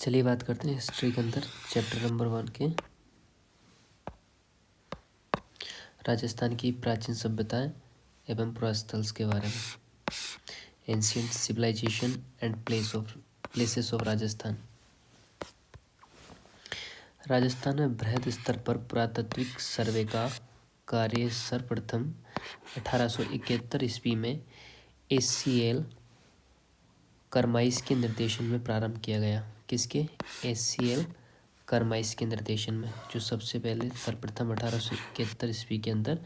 चलिए बात करते हैं हिस्ट्री के अंदर चैप्टर नंबर 1 के राजस्थान की प्राचीन सभ्यताएं एवं पुरास्थल्स के बारे में। Ancient civilisation and places of Rajasthan. Rajasthan में बृहद स्तर पर पुरातात्विक सर्वे का कार्य सर्वप्रथम 1871 ईस्वी में एससीएल करमाइस के निर्देशन में प्रारंभ किया गया। किसके? एससीएल करमाइस के निर्देशन में, जो सबसे पहले सर्वप्रथम 1871 ईस्वी के अंदर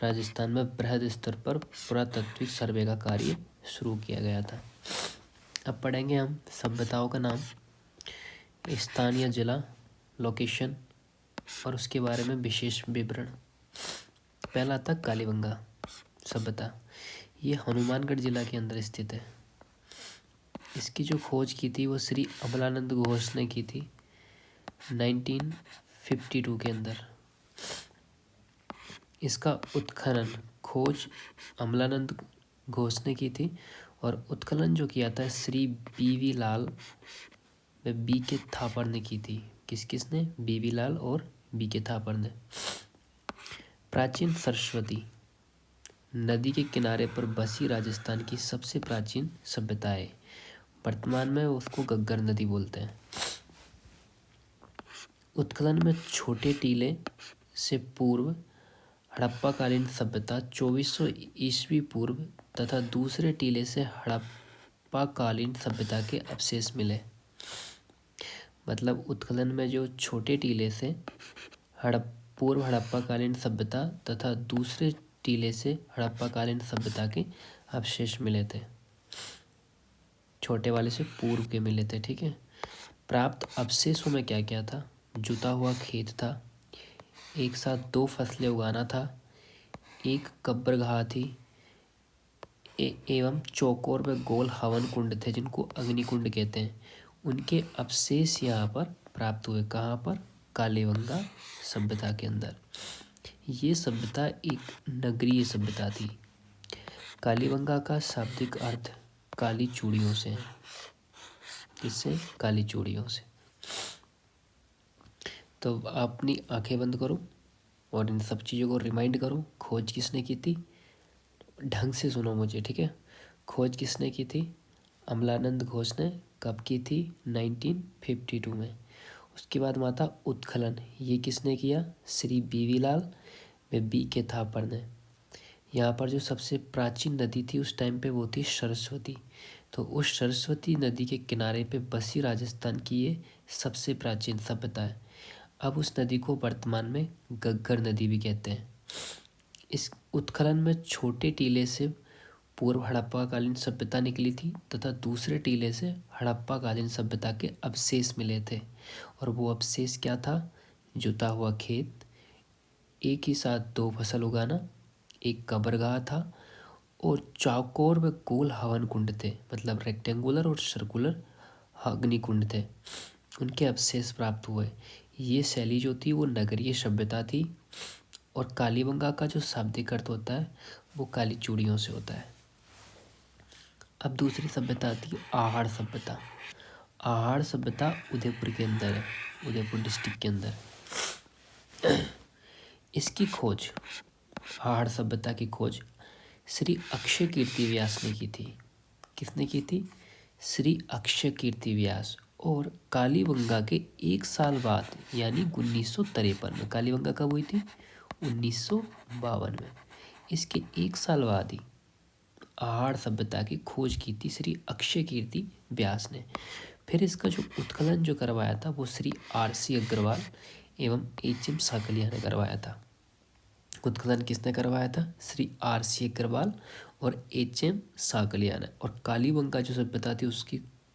राजस्थान में बृहद स्तर पर पुरातात्विक सर्वे का कार्य शुरू किया गया था। अब पढ़ेंगे हम सभ्यताओं का नाम, स्थानीय जिला, लोकेशन और उसके बारे में विशेष विवरण। पहला था कालीबंगा सभ्यता। ये हनुमानगढ़ जिला के अंदर स्थित है। इसकी जो खोज की थी वो श्री अमलानंद घोष ने की थी 1952 के अंदर। इसका उत्खनन खोज अमलानंद घोष ने की थी और उत्खनन जो किया था श्री बीवी लाल व बी के थापर ने की थी। किसने? बीवी लाल और बी के थापर ने। प्राचीन सरस्वती नदी के किनारे पर बसी राजस्थान की सबसे प्राचीन सभ्यता है। वर्तमान में उसको गग्गर नदी बोलते हैं। उत्खनन में छोटे टीले से पूर्व हड़प्पाकालीन सभ्यता 2400 ईस्वी पूर्व तथा दूसरे टीले से हड़प्पाकालीन सभ्यता के अवशेष मिले। मतलब उत्खनन में जो छोटे टीले से पूर्व हड़प्पाकालीन सभ्यता तथा दूसरे टीले से हड़प्पाकालीन सभ्यता के अवशेष मिले थे। छोटे वाले से पूर्व के मिले थे। ठीक है। प्राप्त अवशेषों में क्या क्या था? जुता हुआ खेत था, एक साथ 2 फसलें उगाना था, एक कब्रगाह थी एवं चौकोर व गोल हवन कुंड थे जिनको अग्निकुंड कहते हैं। उनके अवशेष यहाँ पर प्राप्त हुए। कहाँ पर? कालीबंगा सभ्यता के अंदर। ये सभ्यता एक नगरीय सभ्यता थी। कालीबंगा का शाब्दिक अर्थ काली चूड़ियों से है। किससे? काली चूड़ियों से। तो अपनी आंखें बंद करो और इन सब चीज़ों को रिमाइंड करो। खोज किसने की थी? ढंग से सुनो मुझे, ठीक है। खोज किसने की थी? अमलानंद घोष ने। कब की थी? 1952 में। उसके बाद माता उत्खनन, ये किसने किया? श्री बीवी लाल व बी के थापर ने। यहाँ पर जो सबसे प्राचीन नदी थी उस टाइम पे वो थी सरस्वती। तो उस सरस्वती नदी के किनारे पे बसी राजस्थान की ये सबसे प्राचीन सभ्यता है। अब उस नदी को वर्तमान में गग्गर नदी भी कहते हैं। इस उत्खनन में छोटे टीले से पूर्व हड़प्पाकालीन सभ्यता निकली थी तथा दूसरे टीले से हड़प्पाकालीन सभ्यता के अवशेष मिले थे। और वो अवशेष क्या था? जुता हुआ खेत, एक ही साथ 2 फसल उगाना, एक कब्रगाह था और चौकोर व गोल हवन कुंड थे। मतलब रेक्टेंगुलर और सर्कुलर अग्निकुंड थे। उनके अवशेष प्राप्त हुए। ये शैली जो थी वो नगरीय सभ्यता थी। और कालीबंगा का जो शाब्दिक अर्थ होता है वो काली चूड़ियों से होता है। अब दूसरी सभ्यता आती है आहड़ सभ्यता। आहड़ सभ्यता उदयपुर के अंदर है, उदयपुर डिस्ट्रिक्ट के अंदर। इसकी खोज, आहड़ सभ्यता की खोज श्री अक्षय कीर्ति व्यास ने की थी। किसने की थी? श्री अक्षय कीर्ति व्यास। और कालीबंगा के 1 साल बाद यानी 1953 में, कालीबंगा कब हुई थी? 1952 में। इसके 1 साल बाद ही आहड़ सभ्यता की खोज की थी श्री अक्षय कीर्ति व्यास ने। फिर इसका जो उत्खनन जो करवाया था वो श्री आर.सी. अग्रवाल एवं एच.एम. साकलिया ने करवाया था। उत्खनन किसने करवाया था? श्री आर.सी. अग्रवाल और एच.एम. साकलिया ने। और कालीबंगा जो सभ्यता थी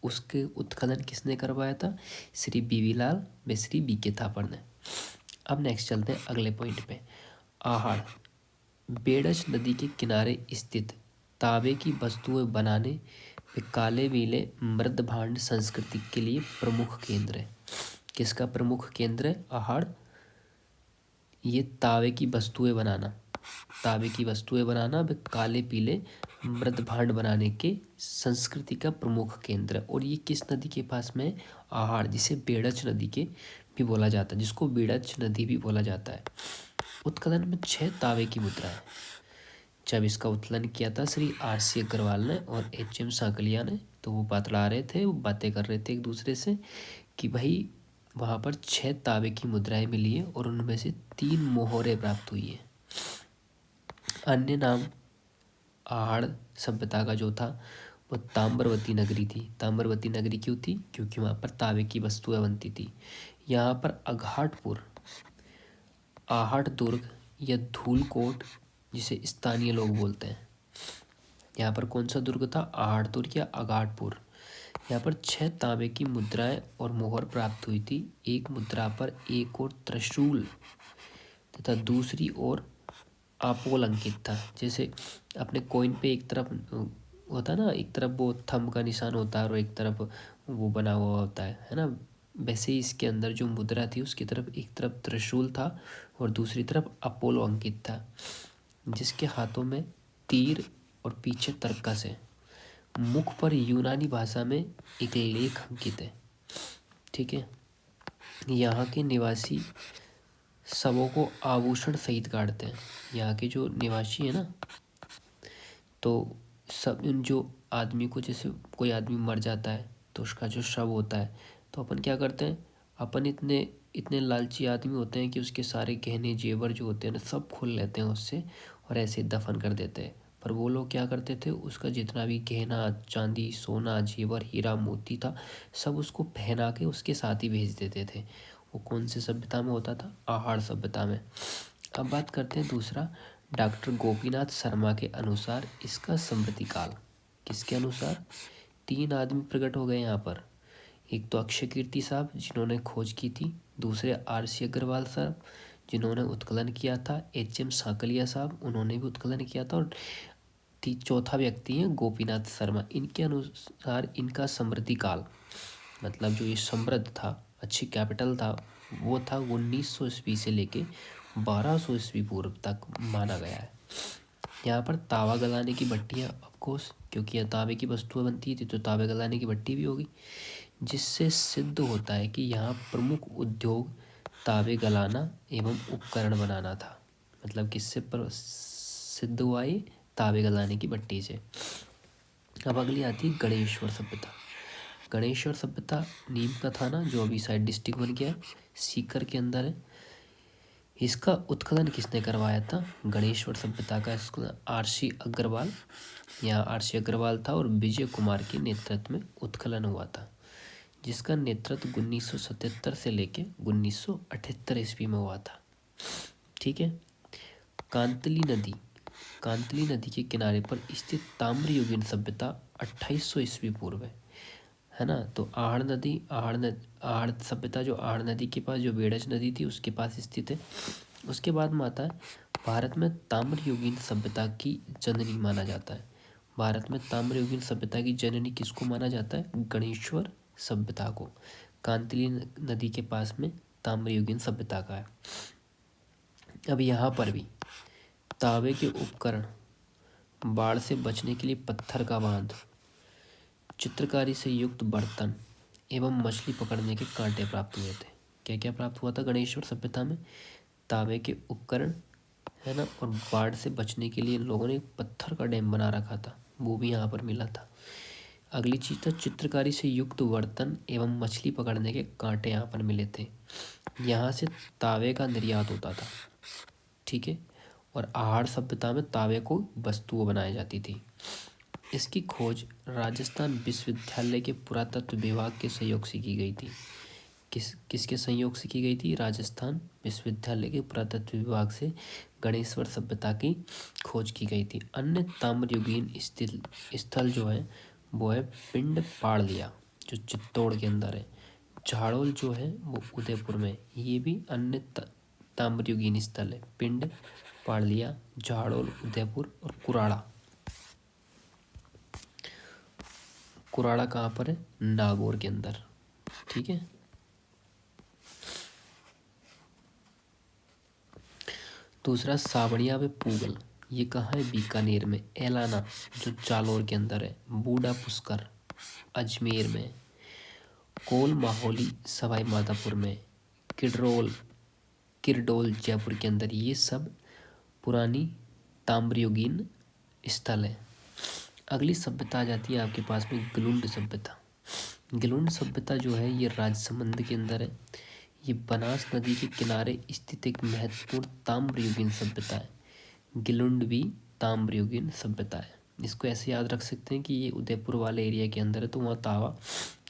उसके उत्खनन किसने करवाया था? श्री बीवी लाल व श्री बी के थापर ने। अब नेक्स्ट चलते हैं अगले पॉइंट पे। आहड़ बेडज नदी के किनारे स्थित तांबे की वस्तुएं बनाने व काले मीले मृद भांड संस्कृति के लिए प्रमुख केंद्र है। किसका प्रमुख केंद्र है? आहड़। ये तांबे की वस्तुएं बनाना व काले पीले मृद भांड बनाने के संस्कृति का प्रमुख केंद्र है। और ये किस नदी के पास में है? आहाड़, जिसे बेड़च नदी के भी बोला जाता है, जिसको बेड़च नदी भी बोला जाता है। उत्खनन में 6 तावे की मुद्रा है। जब इसका उत्खनन किया था श्री RC अग्रवाल ने और HM सांकलिया ने, तो वो बतला रहे थे, वो बातें कर रहे थे एक दूसरे से कि भाई वहाँ पर 6 तावे की मुद्राएं मिली है और उनमें से 3 मोहरें प्राप्त हुई है। अन्य नाम आहाड़ सभ्यता का जो था वो ताम्रवती नगरी थी। ताम्रवती नगरी क्यों थी? क्योंकि वहाँ पर तावे की वस्तुएं बनती थी। यहाँ पर अघाटपुर, आहट दुर्ग या धूलकोट, जिसे स्थानीय लोग बोलते हैं, यहाँ पर कौन सा दुर्ग था? आहट दुर्ग या अघाटपुर। यहाँ पर 6 तांबे की मुद्राएं और मोहर प्राप्त हुई थी। एक मुद्रा पर एक और त्रिशूल तथा दूसरी ओर आपोल अंकित था। जैसे अपने कॉइन पे एक तरफ होता है ना, एक तरफ वो थंब का निशान होता है और एक तरफ वो बना हुआ होता है ना। वैसे ही इसके अंदर जो मुद्रा थी उसकी तरफ एक तरफ त्रिशूल था और दूसरी तरफ अपोलो अंकित था, जिसके हाथों में तीर और पीछे तरकस है। मुख पर यूनानी भाषा में एक लेख अंकित है। ठीक है। यहाँ के निवासी शवों को आभूषण सहित गाड़ते हैं। यहाँ के जो निवासी है ना, तो सब इन जो आदमी को, जैसे कोई आदमी मर जाता है तो उसका जो शव होता है, तो अपन क्या करते हैं, अपन इतने इतने लालची आदमी होते हैं कि उसके सारे गहने जेवर जो होते हैं ना सब खोल लेते हैं उससे और ऐसे दफन कर देते हैं। पर वो लोग क्या करते थे, उसका जितना भी गहना, चांदी, सोना, जेवर, हीरा, मोती था, सब उसको पहना के उसके साथ ही भेज देते थे। वो कौन से सभ्यता में होता था? आहाड़ सभ्यता में। अब बात करते हैं दूसरा, डॉक्टर गोपीनाथ शर्मा के अनुसार इसका समृद्धि काल। किसके अनुसार? 3 आदमी प्रकट हो गए यहाँ पर। एक तो अक्षय कीर्ति साहब जिन्होंने खोज की थी, दूसरे RC अग्रवाल साहब जिन्होंने उत्खनन किया था, HM सांकलिया साहब उन्होंने भी उत्खनन किया था, और चौथा व्यक्ति है गोपीनाथ शर्मा। इनके अनुसार इनका समृद्धि काल, मतलब जो ये समृद्ध था, अच्छी कैपिटल था, वो था 1900 ईस्वी से लेके 1200 ईस्वी पूर्व तक माना गया है। यहाँ पर तावा गलाने की भट्टियाँ, ऑफकोर्स क्योंकि यह तावे की वस्तुएं बनती थी तो तावे गलाने की भट्टी भी होगी, जिससे सिद्ध होता है कि यहाँ प्रमुख उद्योग तावे गलाना एवं उपकरण बनाना था। मतलब किससे सिद्ध हुआ ये? तावे गलाने की भट्टी से। अब अगली आती है गणेश्वर सभ्यता। गणेश्वर सभ्यता नीम का थाना, जो अभी साइड डिस्ट्रिक्ट बन गया है, सीकर के अंदर है। इसका उत्खनन किसने करवाया था? गणेश्वर सभ्यता का RC अग्रवाल, यहाँ RC अग्रवाल था और विजय कुमार के नेतृत्व में उत्खनन हुआ था, जिसका नेतृत्व 1977 से लेके 1978 ईस्वी में हुआ था। ठीक है। कांतली नदी, कांतली नदी के किनारे पर स्थित ताम्रयुगीन सभ्यता 2800 ईस्वी पूर्व है ना। तो आहड़ नदी, आहड़ सभ्यता जो आहड़ नदी के पास, जो बेड़च नदी थी उसके पास स्थित है। उसके बाद में आता है भारत में ताम्रयुगीन सभ्यता की जननी माना जाता है। भारत में ताम्रयुगीन सभ्यता की जननी किसको माना जाता है? गणेश्वर सभ्यता को। कांतली नदी के पास में ताम्रयुगीन सभ्यता का है। अब यहाँ पर भी तावे के उपकरण, बाढ़ से बचने के लिए पत्थर का बांध, चित्रकारी से युक्त बर्तन एवं मछली पकड़ने के कांटे प्राप्त हुए थे। क्या क्या प्राप्त हुआ था गणेश्वर सभ्यता में? तावे के उपकरण है ना, और बाढ़ से बचने के लिए लोगों ने पत्थर का डैम बना रखा था, वो भी यहाँ पर मिला था। अगली चीज़ था चित्रकारी से युक्त बर्तन एवं मछली पकड़ने के कांटे यहाँ पर मिले थे। यहाँ से तावे का निर्यात होता था। ठीक है। और आहड़ सभ्यता में तावे को वस्तुओं बनाई जाती थी। इसकी खोज राजस्थान विश्वविद्यालय के पुरातत्व विभाग के सहयोग से की गई थी। किसके सहयोग से की गई थी? राजस्थान विश्वविद्यालय के पुरातत्व विभाग से गणेश्वर सभ्यता की खोज की गई थी। अन्य ताम्रयुगीन स्थल जो है वो है पिंड पाड़लिया, जो चित्तौड़ के अंदर है। झाड़ोल जो है वो उदयपुर में। ये भी अन्य ताम्रयुगीन स्थल है। पिंड पाड़लिया, झाड़ोल, उदयपुर और कुराड़ा। कुराड़ा कहाँ पर है? नागौर के अंदर। ठीक है। दूसरा सावणिया व पूगल, ये कहाँ है? बीकानेर में। एलाना जो जालौर के अंदर है। बूढ़ा पुष्कर अजमेर में। कोल माहौली सवाई माधोपुर में। किरडोल जयपुर के अंदर। ये सब पुरानी ताम्रयुगीन स्थल है। अगली सभ्यता आ जाती है आपके पास में गलुंड सभ्यता। गलुंड सभ्यता जो है ये राजसमंद के अंदर है। ये बनास नदी के किनारे स्थित एक महत्वपूर्ण ताम्रयुगीन सभ्यता है। गलुंड भी ताम्रयुगीन सभ्यता है। इसको ऐसे याद रख सकते हैं कि ये उदयपुर वाले एरिया के अंदर है, तो वहाँ तावा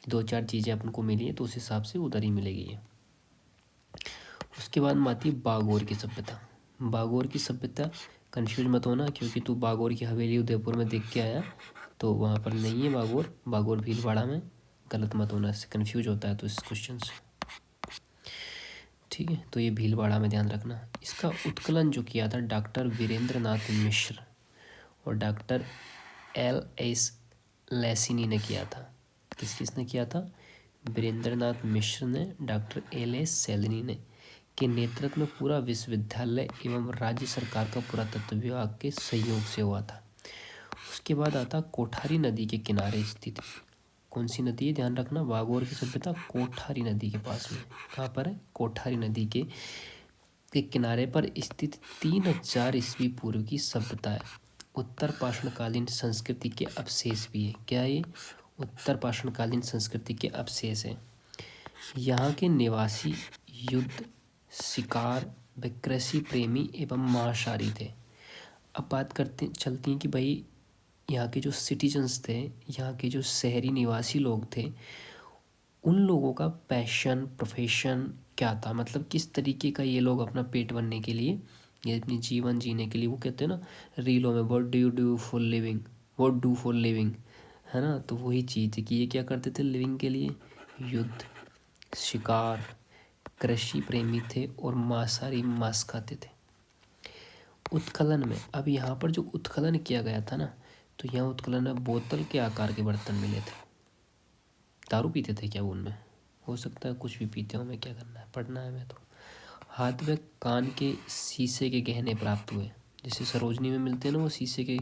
2-4 चीज़ें अपन को मिली है, तो उस हिसाब से उधर ही मिलेगी ये। उसके बाद में आती है बागोर की सभ्यता। बागोर की सभ्यता कंफ्यूज मत होना, क्योंकि तू बागोर की हवेली उदयपुर में देख के आया, तो वहाँ पर नहीं है बागोर। बागोर भीलवाड़ा में। गलत मत होना, इससे कंफ्यूज होता है तो इस क्वेश्चन से। ठीक है, तो ये भीलवाड़ा में ध्यान रखना। इसका उत्कलन जो किया था डॉक्टर वीरेंद्र नाथ मिश्र और डॉक्टर L.S. लैसिनी ने किया था। किसने किया था? वीरेंद्र नाथ मिश्र ने, डॉक्टर L.S. सैलिनी ने के नेतृत्व में पूरा विश्वविद्यालय एवं राज्य सरकार का पुरातत्व विभाग के सहयोग से हुआ था। उसके बाद आता कोठारी नदी के किनारे स्थित। कौन सी नदी है? ध्यान रखना, बागोर की सभ्यता कोठारी नदी के पास में। कहाँ पर है? कोठारी नदी के किनारे पर स्थित 3000 ईस्वी पूर्व की सभ्यता है। उत्तर पाषाणकालीन संस्कृति के अवशेष भी है। क्या है ये? उत्तर पाषाणकालीन संस्कृति के अवशेष है। यहाँ के निवासी युद्ध, शिकार व कृषि प्रेमी एवं मांसाहारी थे। अब बात चलती हैं कि भाई यहाँ के जो सिटीजन्स थे, यहाँ के जो शहरी निवासी लोग थे, उन लोगों का पैशन, प्रोफेशन क्या था, मतलब किस तरीके का ये लोग अपना पेट भरने के लिए, ये अपनी जीवन जीने के लिए, वो कहते हैं ना रीलों में, what do you do for living, what do for living, है ना। तो वही चीज़ है कि ये क्या करते थे लिविंग के लिए? युद्ध, शिकार, कृषि प्रेमी थे और मांसाहारी, मांस खाते थे। उत्खनन में, अब यहाँ पर जो उत्खनन किया गया था ना, तो यहाँ उत्खनन में बोतल के आकार के बर्तन मिले थे। दारू पीते थे क्या वो उनमें? हो सकता है कुछ भी पीते हो, हमें क्या करना है, पढ़ना है हमें तो। हाथ व कान के शीशे के गहने प्राप्त हुए। जैसे सरोजनी में मिलते हैं ना वो शीशे के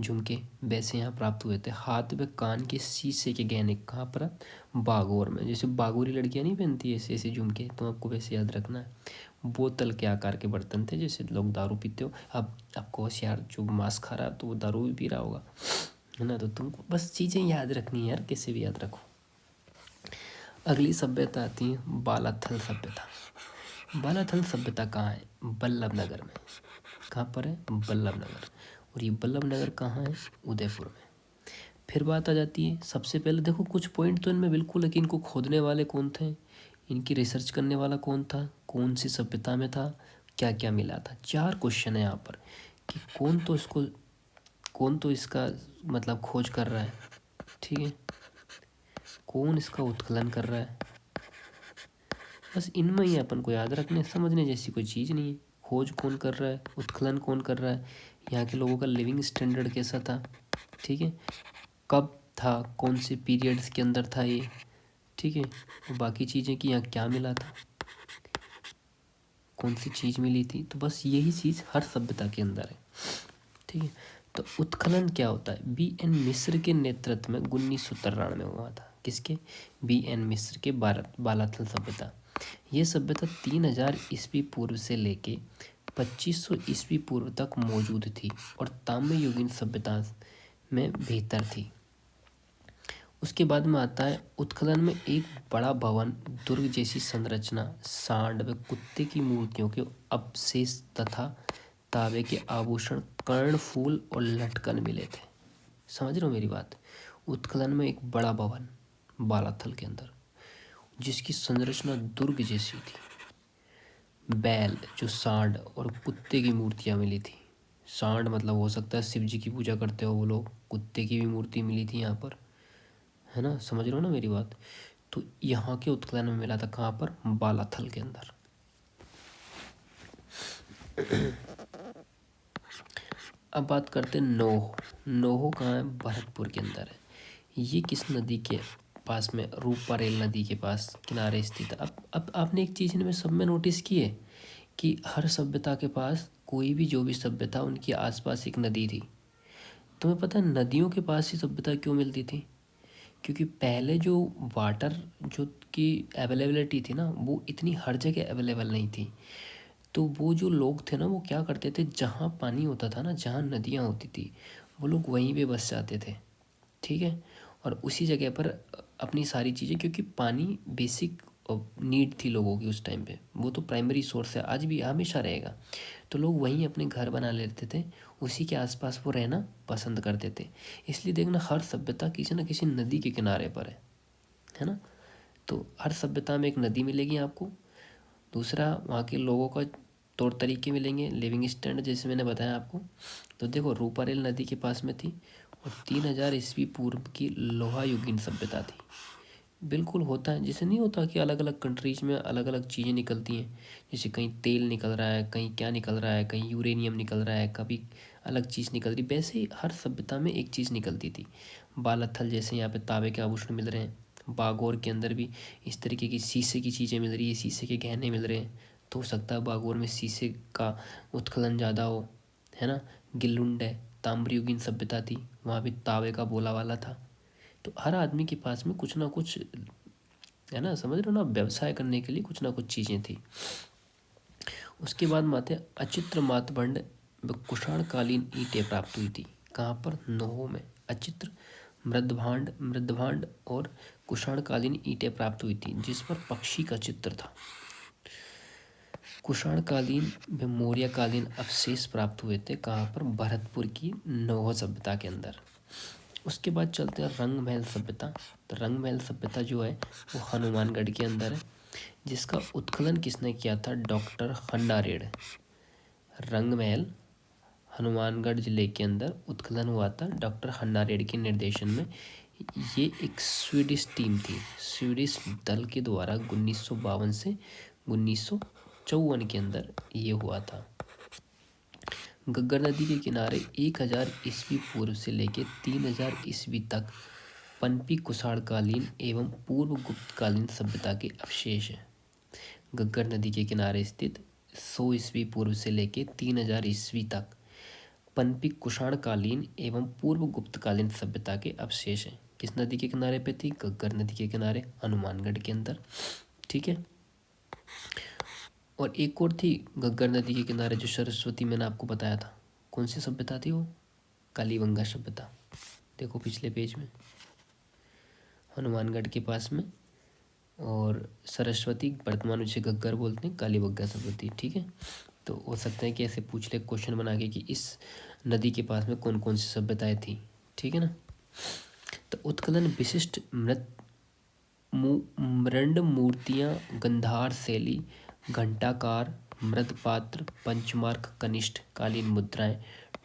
झुमके, वैसे यहाँ प्राप्त हुए थे। हाथ व कान के शीशे के गहने कहाँ पर? बागोर में। जैसे बागोरी लड़कियाँ नहीं पहनती ऐसे ऐसे झुमके, तो आपको वैसे याद रखना है। बोतल के आकार के बर्तन थे, जैसे लोग दारू पीते हो। अब आपको यार जो मांस खा रहा है तो वो दारू भी पी रहा होगा, है ना। तो तुमको बस चीज़ें याद रखनी है यार, कैसे भी याद रखो। अगली सभ्यता आती है बालाथल सभ्यता। बालाथल सभ्यता कहाँ है? बल्लभ नगर में। कहाँ पर है? बल्लभ नगर। और ये बल्लभ नगर कहाँ है? उदयपुर में। फिर बात आ जाती है, सबसे पहले देखो कुछ पॉइंट तो इनमें बिल्कुल है कि इनको खोदने वाले कौन थे, इनकी रिसर्च करने वाला कौन था, कौन सी सभ्यता में था, क्या क्या मिला था। 4 क्वेश्चन है यहाँ पर कि कौन तो इसका मतलब खोज कर रहा है, ठीक है, कौन इसका उत्खनन कर रहा है। बस इनमें ही अपन को याद रखने समझने जैसी कोई चीज़ नहीं है। खोज कौन कर रहा है, उत्खनन कौन कर रहा है, यहाँ के लोगों का लिविंग स्टैंडर्ड कैसा था, ठीक है, कब था, कौन से पीरियड्स के अंदर था ये, ठीक है, और बाकी चीज़ें कि यहाँ क्या मिला था, कौन सी चीज़ मिली थी। तो बस यही चीज़ हर सभ्यता के अंदर है, ठीक है। तो उत्खनन क्या होता है? B.N. मिश्र के नेतृत्व में 1993 में हुआ था। किसके? B.N. मिश्र के बालाथल सभ्यता। ये सभ्यता 3000 ईस्वी पूर्व से लेके 2500 ईस्वी पूर्व तक मौजूद थी और ताम्रयुगीन सभ्यता में बेहतर थी। उसके बाद में आता है उत्खनन में एक बड़ा भवन, दुर्ग जैसी संरचना, सांड व कुत्ते की मूर्तियों के अवशेष तथा तांबे के आभूषण, कर्णफूल और लटकन मिले थे। समझ रहे हो मेरी बात? उत्खनन में एक बड़ा भवन बालाथल के अंदर, जिसकी संरचना दुर्ग जैसी थी। बैल जो सांड और कुत्ते की मूर्तियाँ मिली थी। सांड मतलब हो सकता है शिव जी की पूजा करते हो वो लोग, कुत्ते की भी मूर्ति मिली थी यहाँ पर, है ना। समझ रहे हो ना मेरी बात? तो यहाँ के उत्खनन में मिला था कहाँ पर? बालाथल के अंदर। अब बात करते हैं नोह। नोह कहाँ है? भरतपुर के अंदर है। ये किस नदी के पास में? रूपारेल नदी के पास किनारे स्थित है। अब आपने एक चीज़ इनमें सब में नोटिस की है कि हर सभ्यता के पास कोई भी जो भी सभ्यता, उनके आसपास एक नदी थी। तुम्हें पता है नदियों के पास ही सभ्यता क्यों मिलती थी? क्योंकि पहले जो वाटर जो की अवेलेबिलिटी थी ना, वो इतनी हर जगह अवेलेबल नहीं थी। तो वो जो लोग थे ना, वो क्या करते थे, जहाँ पानी होता था ना, जहाँ नदियाँ होती थी, वो लोग वहीं पे बस जाते थे। ठीक है। और उसी जगह पर अपनी सारी चीज़ें, क्योंकि पानी बेसिक नीड थी लोगों की उस टाइम पे, वो तो प्राइमरी सोर्स है, आज भी हमेशा रहेगा। तो लोग वहीं अपने घर बना लेते थे, उसी के आसपास वो रहना पसंद करते थे। इसलिए देखना हर सभ्यता किसी न किसी नदी के किनारे पर है ना। तो हर सभ्यता में एक नदी मिलेगी आपको। दूसरा, वहाँ के लोगों का तौर तरीके मिलेंगे, लिविंग स्टैंडर्ड, जैसे मैंने बताया आपको। तो देखो, रूपारेल नदी के पास में थी और 3000 ईस्वी पूर्व की लोहा युगीन सभ्यता थी। बिल्कुल होता है, जैसे नहीं होता कि अलग अलग कंट्रीज में अलग अलग चीज़ें निकलती हैं, जैसे कहीं तेल निकल रहा है, कहीं क्या निकल रहा है, कहीं यूरेनियम निकल रहा है, कभी अलग चीज़ निकल रही, वैसे ही हर सभ्यता में एक चीज़ निकलती थी। बालाथल जैसे यहाँ पे तांबे के आभूषण मिल रहे हैं, बागोर के अंदर भी इस तरीके की शीशे की चीज़ें मिल रही है, शीशे के गहने मिल रहे हैं। तो हो सकता है बागोर में शीशे का उत्खनन ज़्यादा हो, है ना। गिल्लुंड है, ताम्रयुगीन सभ्यता थी, वहाँ भी तांबे का बोला वाला था। तो हर आदमी के पास में कुछ ना कुछ, है ना, समझ रहे हो ना, व्यवसाय करने के लिए कुछ ना कुछ चीज़ें थी। उसके बाद माते अचित्र मातबंड व कुषाणकालीन ईंटें प्राप्त हुई थी। कहाँ पर? नोहो में। अचित्र, मृदभांड और कुषाणकालीन ईंटें प्राप्त हुई थी, जिस पर पक्षी का चित्र था। कुषाणकालीन व मौर्यकालीन अवशेष प्राप्त हुए थे। कहाँ पर? भरतपुर की नोहो सभ्यता के अंदर। उसके बाद चलते हैं रंग महल सभ्यता। तो रंग महल सभ्यता जो है वो हनुमानगढ़ के अंदर है, जिसका उत्खनन किसने किया था? डॉक्टर हन्नारेड। रंग महल हनुमानगढ़ जिले के अंदर उत्खनन हुआ था डॉक्टर हन्नारेड के निर्देशन में। ये एक स्वीडिश टीम थी, स्वीडिश दल के द्वारा 1952 से 1954 के अंदर ये हुआ था। गग्गर नदी के किनारे 1000 ईस्वी पूर्व से लेकर 3000 ईस्वी तक पनपी कुषाणकालीन एवं पूर्व गुप्तकालीन सभ्यता के अवशेष हैं। गग्गर नदी के किनारे स्थित 100 ईस्वी पूर्व से लेकर 3000 ईस्वी तक पनपी कुषाणकालीन एवं पूर्व गुप्तकालीन सभ्यता के अवशेष हैं। किस नदी के किनारे पे थी? गग्गर नदी के किनारे, हनुमानगढ़ के अंदर। ठीक है। और एक और थी गग्गर नदी के किनारे जो सरस्वती, मैंने आपको बताया था। कौन सी सभ्यता थी वो? कालीबंगा सभ्यता। देखो पिछले पेज में, हनुमानगढ़ के पास में, और सरस्वती वर्तमान उसे गग्गर बोलते हैं, कालीबंगा सभ्यता। ठीक है। तो हो सकता है कि ऐसे पूछ ले क्वेश्चन बना के कि इस नदी के पास में कौन कौन सी सभ्यताएं थी। ठीक है ना। तो उत्खनन विशिष्ट मृंड मूर्तियाँ, गंधार शैली, घंटाकार, मृदपात्र, पंचमार्क कनिष्ठ कालीन मुद्राएं,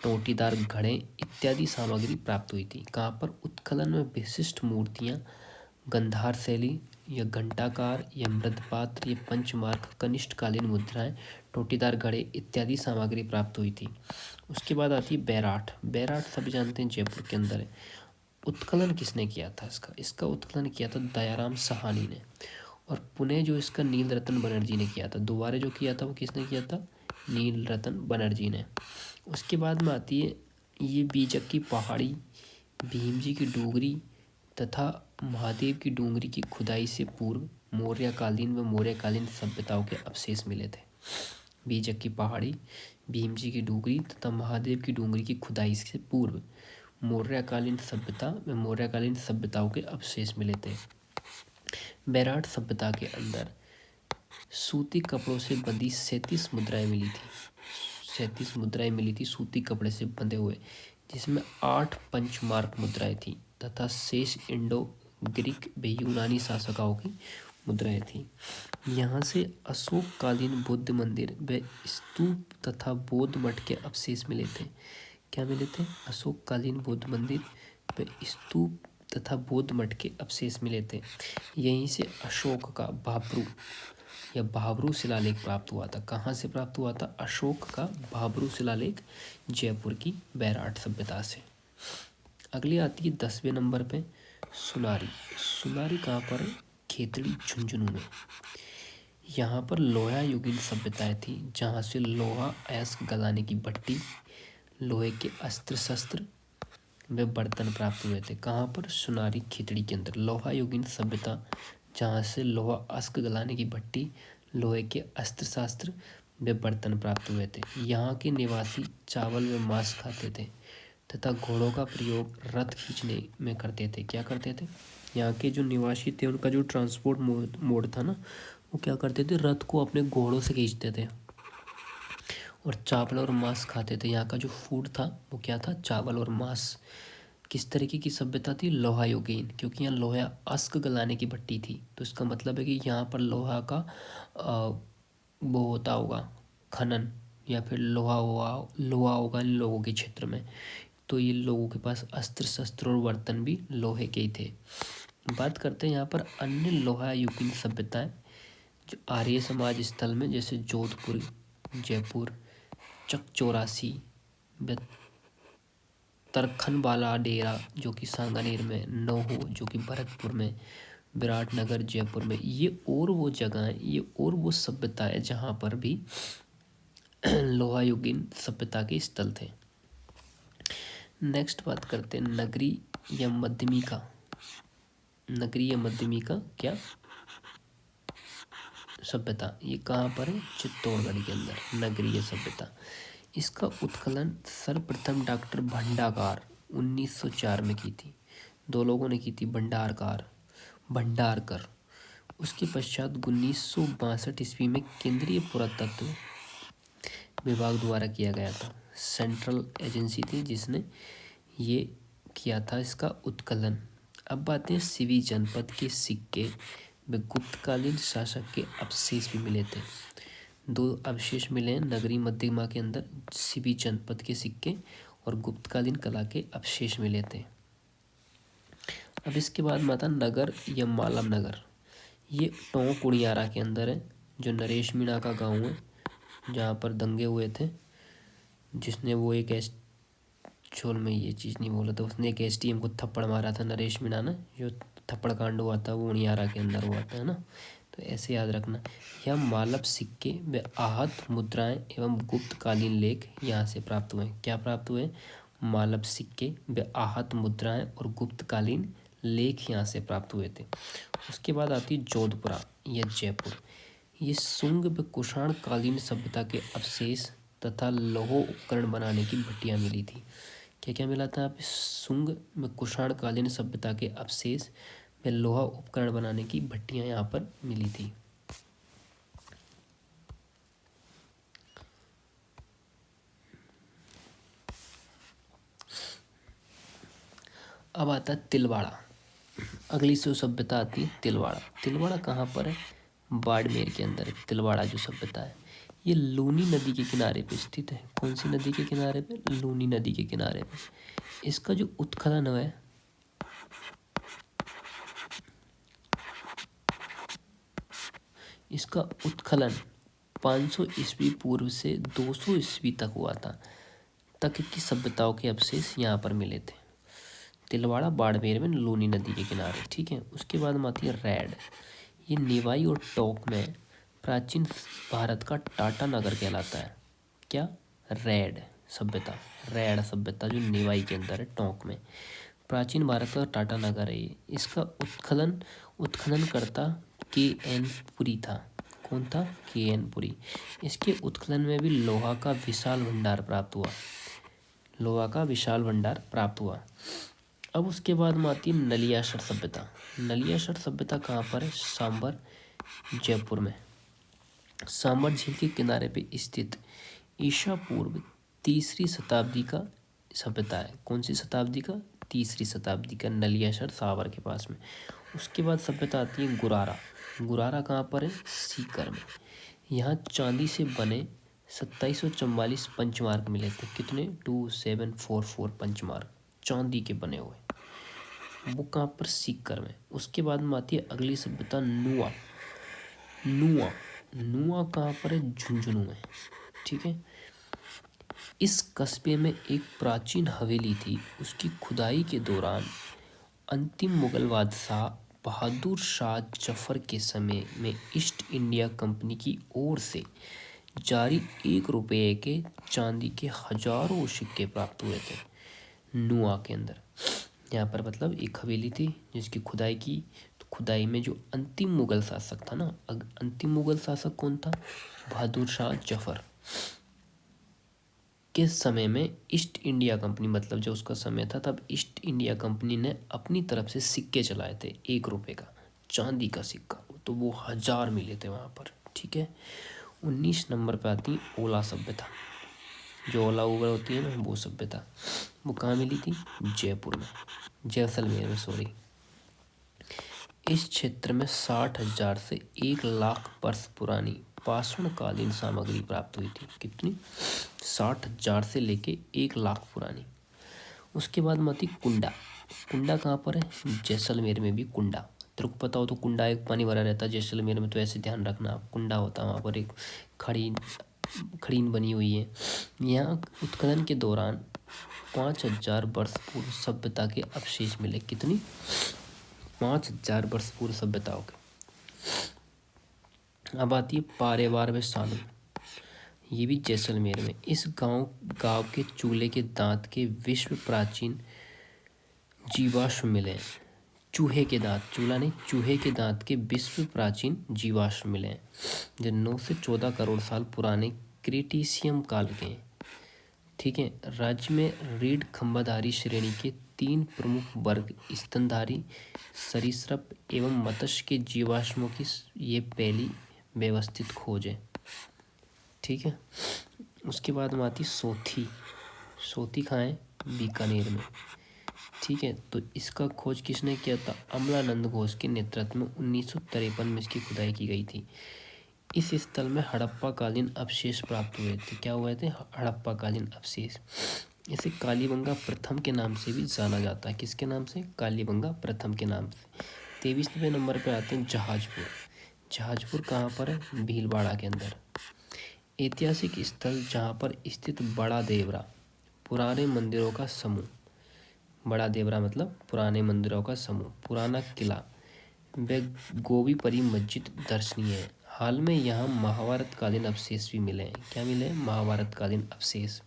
टोटीदार घड़े इत्यादि सामग्री प्राप्त हुई थी। कहाँ पर? उत्खनन में विशिष्ट मूर्तियाँ, गंधार शैली या घंटाकार या मृदपात्र या पंचमार्क कनिष्ठ कालीन मुद्राएं, टोटीदार घड़े इत्यादि सामग्री प्राप्त हुई थी। उसके बाद आती है बैराठ। बैराठ सभी जानते हैं जयपुर के अंदर है। उत्खनन किसने किया था इसका? इसका उत्खनन किया था दयाराम साहनी ने। और पुणे जो इसका नील रतन बनर्जी ने किया था। दोबारा जो किया था वो किसने किया था? नील रतन बनर्जी ने। उसके बाद में आती है ये बीजक की पहाड़ी, भीम जी की डूंगरी तथा महादेव की डूंगरी की खुदाई से पूर्व मौर्यकालीन व मौर्यकालीन सभ्यताओं के अवशेष मिले थे। बीजक की पहाड़ी, भीम जी की डूंगरी तथा महादेव की डूंगरी की खुदाई से पूर्व मौर्यकालीन सभ्यता व मौर्यकालीन सभ्यताओं के अवशेष मिले थे। बैराठ सभ्यता के अंदर सूती कपड़ों से बंधी 37 मुद्राएं मिली थी। 37 मुद्राएं मिली थी सूती कपड़े से बंधे हुए, जिसमें 8 पंचमार्क मुद्राएं थी तथा शेष इंडो ग्रीक व यूनानी शासकों की मुद्राएं थी। यहाँ से अशोककालीन बुद्ध मंदिर व स्तूप तथा बौद्ध मठ के अवशेष मिले थे। क्या मिले थे? अशोककालीन बौद्ध मंदिर व स्तूप तथा बौद्ध मठ के अवशेष मिले थे। यहीं से अशोक का भाब्रू या भाब्रू शिलालेख प्राप्त हुआ था। कहाँ से प्राप्त हुआ था? अशोक का भाब्रू शिलालेख जयपुर की बैराठ सभ्यता से। अगली आती है 10वें नंबर पे सुनारी। सुनारी कहाँ पर है? खेतड़ी, झुंझुनू में। यहाँ पर लोहा युगीन सभ्यताएं थी जहाँ से लोहा अयस्क गलाने की भट्टी, लोहे के अस्त्र शस्त्र वे बर्तन प्राप्त हुए थे। कहाँ पर? सुनारी खिचड़ी के अंदर लोहा युगीन सभ्यता जहाँ से लोहा अयस्क गलाने की भट्टी, लोहे के अस्त्र शस्त्र वे बर्तन प्राप्त हुए थे। यहाँ के निवासी चावल व मांस खाते थे तथा घोड़ों का प्रयोग रथ खींचने में करते थे। क्या करते थे? यहाँ के जो निवासी थे उनका जो ट्रांसपोर्ट मोड था ना, वो क्या करते थे? रथ को अपने घोड़ों से खींचते थे और चावल और मांस खाते थे। यहाँ का जो फूड था वो क्या था? चावल और मांस। किस तरीके की सभ्यता थी? लोहा युगीन, क्योंकि यहाँ लोहा अयस्क गलाने की भट्टी थी, तो इसका मतलब है कि यहाँ पर लोहा का वो होता होगा खनन, या फिर लोहा होगा इन लोगों के क्षेत्र में। तो ये लोगों के पास अस्त्र शस्त्र और बर्तन भी लोहे के ही थे। बात करते हैं यहाँ पर अन्य लोहा युगीन सभ्यताएं जो आर्य समाज स्थल में, जैसे जोधपुर, जयपुर, चकचौरासी, तरखनवाला डेरा जो कि सांगानेर में, नौहो जो कि भरतपुर में, विराटनगर जयपुर में, ये और वो जगह, ये और वो सभ्यता है जहाँ पर भी लोहा युगीन सभ्यता के स्थल थे। नेक्स्ट बात करते हैं नगरी या मध्यमिका। नगरी या मध्यमिका क्या सभ्यता, ये कहाँ पर है? चित्तौड़गढ़ के अंदर नगरीय सभ्यता। इसका उत्खनन सर्वप्रथम डॉक्टर भंडारकर 1904 में की थी। दो लोगों ने की थी, भंडारकर। उसके पश्चात 1962 ईस्वी में केंद्रीय पुरातत्व विभाग द्वारा किया गया था। सेंट्रल एजेंसी थी जिसने ये किया था इसका उत्खनन। अब बातें सिवी जनपद के सिक्के व गुप्तकालीन शासक के अवशेष भी मिले थे। दो अवशेष मिले हैं नगरी मध्यमा के अंदर, सिवी जनपद के सिक्के और गुप्तकालीन कला के अवशेष मिले थे। अब इसके बाद माता नगर या मालम नगर, ये टोंक उड़ियारा के अंदर है, जो नरेश मीणा का गांव है जहाँ पर दंगे हुए थे, जिसने वो एक छोल में ये चीज़ नहीं बोला था, उसने एक एसडीएम को थप्पड़ मारा था नरेश मीणा ने, जो थप्पड़ कांड हुआ था वो उड़ियारा के अंदर हुआ था, है ना। तो ऐसे याद रखना। यह मालव सिक्के व आहत मुद्राएं एवं गुप्तकालीन लेख यहाँ से प्राप्त हुए। क्या प्राप्त हुए? मालव सिक्के व आहत मुद्राएं और गुप्तकालीन लेख यहाँ से प्राप्त हुए थे। उसके बाद आती है जोधपुरा या जयपुर। ये शुंग व कुषाण कालीन सभ्यता के अवशेष तथा लौह उपकरण बनाने की भट्टियाँ मिली थी। क्या क्या मिला था? शुंग व कुषाण कालीन सभ्यता के अवशेष व लोहा उपकरण बनाने की भट्टियां यहाँ पर मिली थी। अब आता है तिलवाड़ा। अगली जो सभ्यता आती है तिलवाड़ा। तिलवाड़ा कहाँ पर है? बाड़मेर के अंदर है तिलवाड़ा जो सभ्यता है। ये लूनी नदी के किनारे पे स्थित है। कौन सी नदी के किनारे पे? लूनी नदी के किनारे पे। इसका जो उत्खनन है, इसका उत्खनन 500 ईस्वी पूर्व से 200 ईस्वी तक हुआ था, तक की सभ्यताओं के अवशेष यहाँ पर मिले थे। तिलवाड़ा बाड़मेर में लूनी नदी के किनारे, ठीक है। उसके बाद में आती है रैड। ये निवाई और टोंक में प्राचीन भारत का टाटा नगर कहलाता है। क्या? रैड सभ्यता। रैड सभ्यता जो निवाई के अंदर है, टोंक में, प्राचीन भारत का टाटा नगर है ये। इसका उत्खनन करता KN पुरी था। कौन था? KN पुरी। इसके उत्खनन में भी लोहा का विशाल भंडार प्राप्त हुआ। अब उसके बाद में आती है नलियासर सभ्यता। नलियासर सभ्यता कहाँ पर है? सांबर जयपुर में। सांबर झील के किनारे पे स्थित ईसा पूर्व 3री शताब्दी का सभ्यता है। कौन सी शताब्दी का? 3री शताब्दी का, नलियासर सावर के पास में। उसके बाद सभ्यता आती है गुरारा। गुरारा कहाँ पर है? सीकर में। यहाँ चांदी से बने 2744 पंचमार्क मिले थे। कितने? 2744 पंचमार्क चांदी के बने हुए, वो कहाँ पर? सीकर में। उसके बाद में आती है अगली सभ्यता नुआ। नुआ कहाँ पर है? झुंझुनू में, ठीक है। इस कस्बे में एक प्राचीन हवेली थी। उसकी खुदाई के दौरान अंतिम मुगल बादशाह बहादुर शाह जफर के समय में ईस्ट इंडिया कंपनी की ओर से जारी 1 रुपये के चांदी के हजारों सिक्के प्राप्त हुए थे नुआ के अंदर। यहाँ पर मतलब एक हवेली थी जिसकी खुदाई की, तो खुदाई में जो अंतिम मुगल शासक था ना, अंतिम मुगल शासक कौन था? बहादुर शाह जफर के समय में ईस्ट इंडिया कंपनी, मतलब जो उसका समय था तब ईस्ट इंडिया कंपनी ने अपनी तरफ से सिक्के चलाए थे 1 रुपये का चांदी का सिक्का, तो वो 1000 मिले थे वहाँ पर। ठीक है। 19 नंबर पे आती ओला सभ्यता, जो ओला उबर होती है ना वो सभ्यता, वो कहाँ मिली थी? जयपुर में, जैसलमेर में सॉरी। इस क्षेत्र में 60,000 से 1 लाख वर्ष पुरानी पाषाणकालीन सामग्री प्राप्त हुई थी। कितनी? 60,000 से लेके 1 लाख पुरानी। उसके बाद में आती कुंडा। कुंडा कहाँ पर है? जैसलमेर में भी कुंडा। तेरे को पता हो तो कुंडा एक पानी भरा रहता है जैसलमेर में, तो ऐसे ध्यान रखना कुंडा होता है वहाँ पर, एक खड़ीन बनी हुई है। यहाँ उत्खनन के दौरान 5,000 वर्ष पूर्व सभ्यता के अवशेष मिले। कितनी? 5,000 वर्ष पूर्व सभ्यताओं के। अब आती है पारेवार में सालू, ये भी जैसलमेर में। इस गांव के चूल्हे के दांत के विश्व प्राचीन जीवाश्म मिले हैं। चूहे के दांत, चूल्हा नहीं, चूहे के दांत के विश्व प्राचीन जीवाश्म मिले हैं जो 9 से 14 करोड़ साल पुराने क्रेटिशियम काल के हैं। ठीक है। राज्य में रीढ़ खंभाधारी श्रेणी के 3 प्रमुख वर्ग स्तनधारी, सरीसृप एवं मत्स्य के जीवाश्मों की ये पहली व्यवस्थित खोज है। ठीक है। उसके बाद में आती सोथी। सोथी कहाँ है? बीकानेर में। ठीक है। तो इसका खोज किसने किया था? अमलानंद घोष के नेतृत्व में 1953 में इसकी खुदाई की गई थी। इस स्थल में हड़प्पा कालीन अवशेष प्राप्त हुए थे। क्या हुए थे? हड़प्पा कालीन अवशेष। इसे कालीबंगा प्रथम के नाम से भी जाना जाता है। किसके नाम से? कालीबंगा प्रथम के नाम से। 23वें नंबर पे आते हैं जहाजपुर। जहाजपुर कहाँ पर है? भीलवाड़ा के अंदर। ऐतिहासिक स्थल जहाँ पर स्थित बड़ा देवरा, पुराने मंदिरों का समूह। बड़ा देवरा मतलब पुराने मंदिरों का समूह, पुराना किला व गोभी परी मस्जिद दर्शनीय है। हाल में यहाँ महाभारत कालीन अवशेष भी मिले हैं। क्या मिले हैं? महाभारत कालीन अवशेष।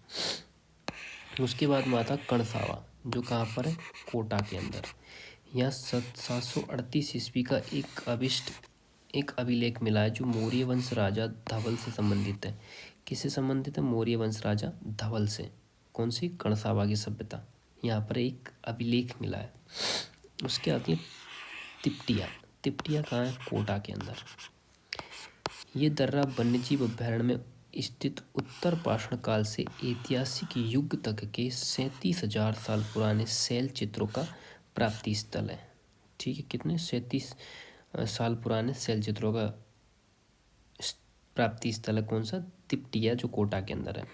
उसके बाद माता कणसावा, जो कहाँ पर है? कोटा के अंदर। यहाँ 738 ईस्वी का एक अभिलेख मिला है जो मौर्य वंश राजा धवल से संबंधित है। किससे संबंधित है? मौर्य वंश राजा धवल से। कौन सी? कणसावा की सभ्यता। यहाँ पर एक अभिलेख मिला है। उसके आती है तिपटिया। तिपटिया कहाँ है? कोटा के अंदर। ये दर्रा वन्यजीव अभयारण्य में स्थित उत्तर पाषाण काल से ऐतिहासिक युग तक के 37,000 साल पुराने शैल चित्रों का प्राप्ति स्थल है। ठीक है। कितने? 37 साल पुराने शैल चित्रों का प्राप्ति स्थल है। कौन सा? तिपटिया, जो कोटा के अंदर है।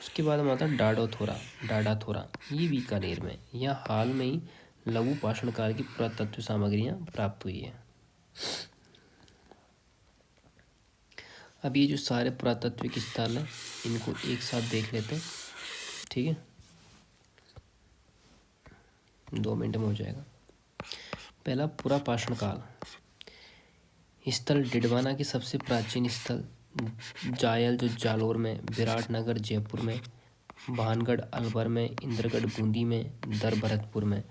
उसके बाद हम आता है डाडाथोरा, ये बीकानेर में। यहाँ हाल में ही लघु पाषाण काल की पुरातत्व सामग्रियाँ प्राप्त हुई है। अब ये जो सारे पुरातत्विक स्थल हैं इनको एक साथ देख लेते हैं। ठीक है, 2 मिनट में हो जाएगा। पहला पूरा पाषाण काल स्थल डिडवाना के सबसे प्राचीन स्थल जायल, जो जालोर में, विराटनगर जयपुर में, भानगढ़ अलवर में, इंद्रगढ़ बूंदी में, दर भरतपुर में।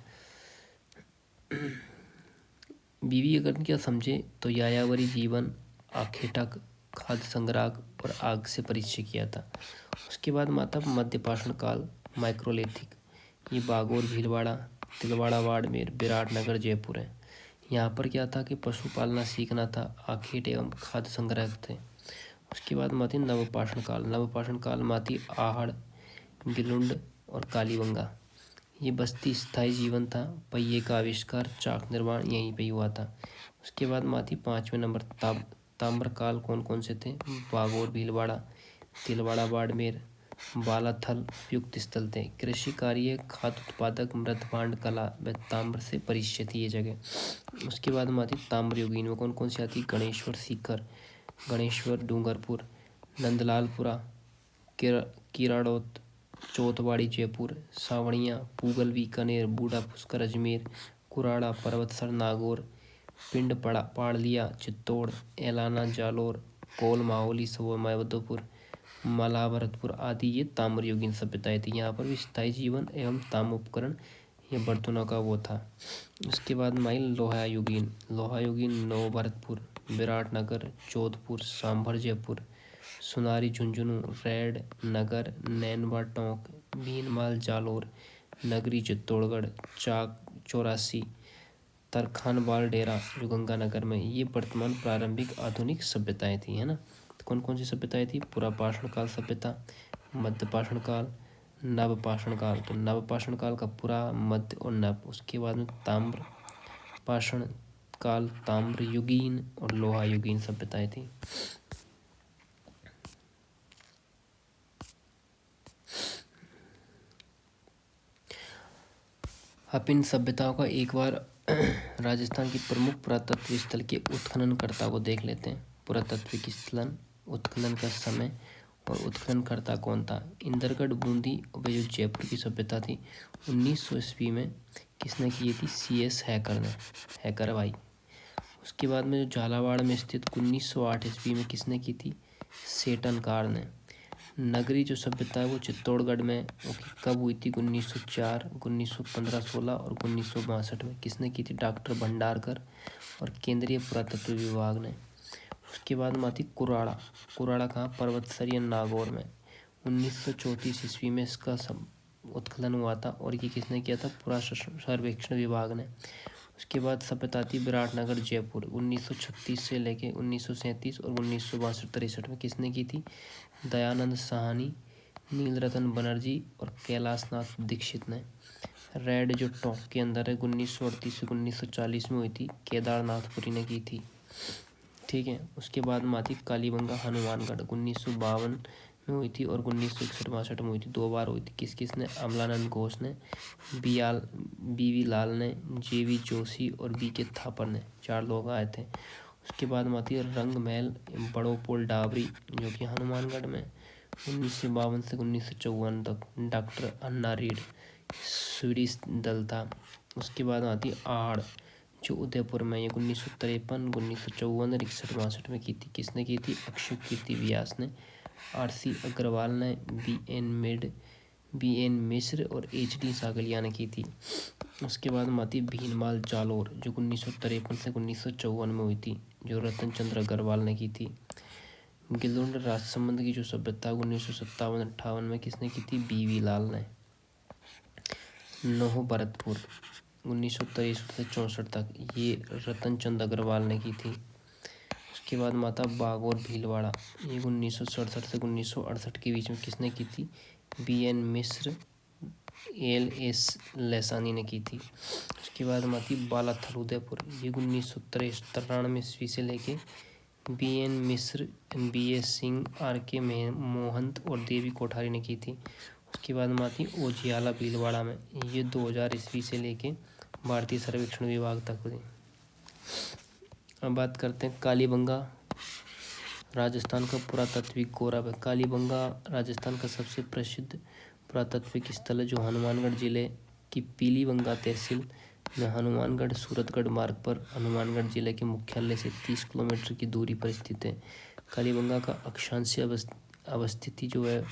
बीवी अगर क्या समझे तो यायावरी जीवन, आखेटक, खाद्य संग्रह और आग से परिचय किया था। उसके बाद माता मध्य पाषाण काल माइक्रोलिथिक, ये बागोर, भीलवाड़ा, तिलवाड़ा, बाड़मेर, विराटनगर जयपुर है। यहाँ पर क्या था कि पशु पालना सीखना था, आखेट एवं खाद्य संग्रह थे। उसके बाद माती नवपाषाण काल। नवपाषाण काल माती आहड़, गिलुंड और कालीबंगा, ये बस्ती स्थायी जीवन था। पहिए का आविष्कार, चाक निर्माण यहीं पे हुआ था। उसके बाद माती 5वें नंबर ताम्रकाल। कौन कौन से थे? बागोर, भीलवाड़ा, तिलवाड़ा, बाड़मेर, बालाथल उपयुक्त स्थल थे। कृषि कार्य, खाद्य उत्पादक, मृत भांड कला व ताम्र से परिचित थी ये जगह। उसके बाद में आती ताम्र युगीन में कौन कौन सी आती? गणेश्वर सीकर, गणेश्वर डूंगरपुर, नंदलालपुरा, किराड़ोत, चौथवाड़ी जयपुर, सावणिया, पूगल बीकानेर, बूढ़ा पुष्कर अजमेर, कुराड़ा, पर्वतसर नागौर, पिंड पाड़ लिया, चित्तौड़, एलाना, जालोर, कोल, माहौली, सवाईमाधोपुर, मलाभरतपुर आदि ये ताम्रयुगीन सभ्यताएं थी। यहाँ पर भी स्थायी जीवन एवं ताम उपकरण ये बर्तनों का वो था। उसके बाद में आई लोहायुगीन। लोहायुगीन नवभरतपुर, विराटनगर, जोधपुर, सांभर, जयपुर, सुनारी, झुंझुनू, रेड नगर, नैनवा, टोंक, भीनमाल, जालोर, नगरी, चित्तौड़गढ़, चाक, चौरासी, तरखान, बाल डेरा जो गंगानगर में, ये वर्तमान प्रारंभिक आधुनिक सभ्यताएं थी, है ना। तो कौन कौन सी सभ्यताएं थी? पुरापाषाण काल सभ्यता, मध्यपाषाण काल, नवपाषाण काल। तो नवपाषाण काल का पुरा, मध्य और नव। उसके बाद में ताम्र पाषाण काल, ताम्र युगीन और लोहायुगीन सभ्यताएं थी। अब इन सभ्यताओं का एक बार राजस्थान की प्रमुख पुरातत्व स्थल के उत्खननकर्ता को देख लेते हैं। पुरातत्विक स्थलन, उत्खनन का समय और उत्खननकर्ता कौन था? इंदरगढ़, बूंदी और जो जयपुर की सभ्यता थी 1900 ईस्वी में किसने की थी? CS हैकर ने, हैकर भाई। उसके बाद में जो झालावाड़ में स्थित 1908 ईस्वी में किसने की थी? सेटनकार ने। नगरी जो सभ्यता है वो चित्तौड़गढ़ में, वो कब हुई थी? 1904, 1915, 16 और 1962 में। किसने की थी? डॉक्टर भंडारकर और केंद्रीय पुरातत्व विभाग ने। उसके बाद में आती कुराड़ा। कुराड़ा कहाँ? पर्वतसर या नागौर में। 1934 ईस्वी में इसका सब उत्खनन हुआ था और ये किसने किया था? पुरातत्व सर्वेक्षण विभाग ने। उसके बाद सभ्यता आती विराटनगर, जयपुर। 1936 से लेके 1937 और 1962-63 में किसने की थी? दयानंद साहनी, नीलरतन बनर्जी और कैलाशनाथ दीक्षित ने। रेड जो टोंक के अंदर है 1938 से 1940 में हुई थी, केदारनाथपुरी ने की थी। ठीक है। उसके बाद में आती कालीबंगा, हनुमानगढ़। 1952 में हुई थी और 1961-62 में हुई थी, 2 बार हुई थी। किस किस ने? अमलानंद घोष ने, BV लाल ने, JV जोशी और BK थापर ने, 4 लोग आए थे। उसके बाद में आती है रंग महल, बड़ो पुल, डाबरी जो कि हनुमानगढ़ में। 1952 से 1954 तक डॉक्टर अन्ना रीड, स्वीडिश दल था। उसके बाद आती है आहड़ जो उदयपुर में, ये 1953, 1954, 61-62 में की थी। किसने की थी? अक्षय कीर्ति व्यास ने, RC अग्रवाल ने, BN मिश्र और HD सागलिया ने की थी। उसके बाद में आती भीनमाल, जालोर जो 1953 से 1954 में हुई थी, जो रतन चंद्र अग्रवाल ने की थी। गिलुंड राजसमंद की जो सभ्यता 1957-58 में किसने की थी? BV लाल ने। नोह भरतपुर 1963 से 64 तक, ये रतन चंद अग्रवाल ने की थी। उसके बाद माता बागौर, भीलवाड़ा, ये 1967 से 1968 के बीच में किसने की थी? BN मिश्र, LS लैसानी ने की थी। उसके बाद आती बालाथल, उदयपुर, ये 1993 ईस्वी से लेके BN मिश्र, BS सिंह, RK मोहंत और देवी कोठारी ने की थी। उसके बाद में आती ओजियाला, भीलवाड़ा में, ये 2000 ईस्वी से लेके भारतीय सर्वेक्षण विभाग तक हुई। अब बात करते हैं कालीबंगा, राजस्थान का पुरातात्विक गौरव है। कालीबंगा राजस्थान का सबसे प्रसिद्ध पुरातात्विक स्थल है, जो हनुमानगढ़ जिले की पीलीबंगा तहसील में हनुमानगढ़ सूरतगढ़ मार्ग पर हनुमानगढ़ जिले के मुख्यालय से 30 किलोमीटर की दूरी पर स्थित है। कालीबंगा का अक्षांशीय अवस्थिति जो है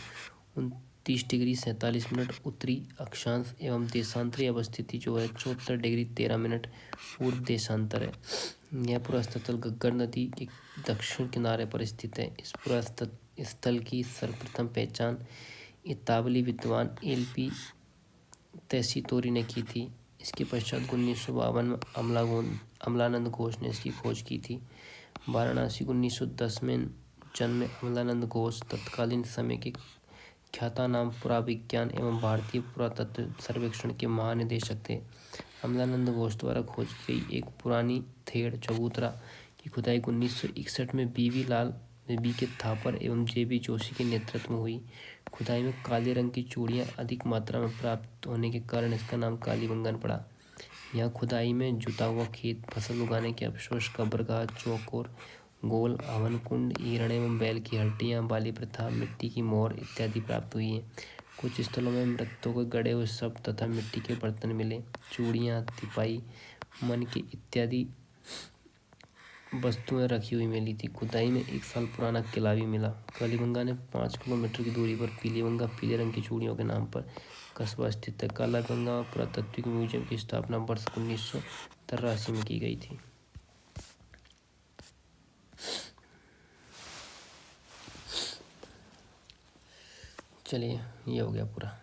29 डिग्री 47 मिनट उत्तरी अक्षांश एवं देशांतरी अवस्थिति जो है 74 डिग्री 13 मिनट पूर्व देशांतर है। यह पुरास्थल घग्गर नदी के दक्षिण किनारे पर स्थित है। इस पुरास्थल की सर्वप्रथम पहचान इतावली विद्वान LP तैसीतोरी ने की थी। इसके पश्चात 1952 में अमलानंद घोष ने इसकी खोज की थी। वाराणसी 1910 में जन्मे अमलानंद घोष तत्कालीन समय के ख्यातनाम पुराविज्ञान एवं भारतीय पुरातत्व सर्वेक्षण के महानिदेशक थे। अमलानंद घोष द्वारा खोज की गई एक पुरानी थेड़ चबूतरा की खुदाई 1961 में BV लाल, BK थापर एवं JB जोशी के नेतृत्व में हुई। खुदाई में काले रंग की चूड़ियाँ अधिक मात्रा में प्राप्त होने के कारण इसका नाम कालीबंगन पड़ा। यहाँ खुदाई में जुता हुआ खेत, फसल उगाने के अवशेष, कब्रगाह, चौकोर, गोल, हवन कुंड, हिरण एवं बैल की हड्डियाँ, बाली प्रथा, मिट्टी की मोहर इत्यादि प्राप्त हुई हैं। कुछ स्थलों में मृतकों के गड़े हुए शव तथा मिट्टी के बर्तन मिले। चूड़ियाँ, तिपाई, मन के इत्यादि वस्तुएं रखी हुई मिली थी। खुदाई में 1 साल पुराना किला भी मिला। कालीबंगा ने 5 किलोमीटर की दूरी पर पीलीबंगा पीले रंग की चूड़ियों के नाम पर कस्बा स्थित है। कालीबंगा पुरातात्विक म्यूजियम की स्थापना वर्ष 1983 में की गई थी। चलिए, ये हो गया पूरा।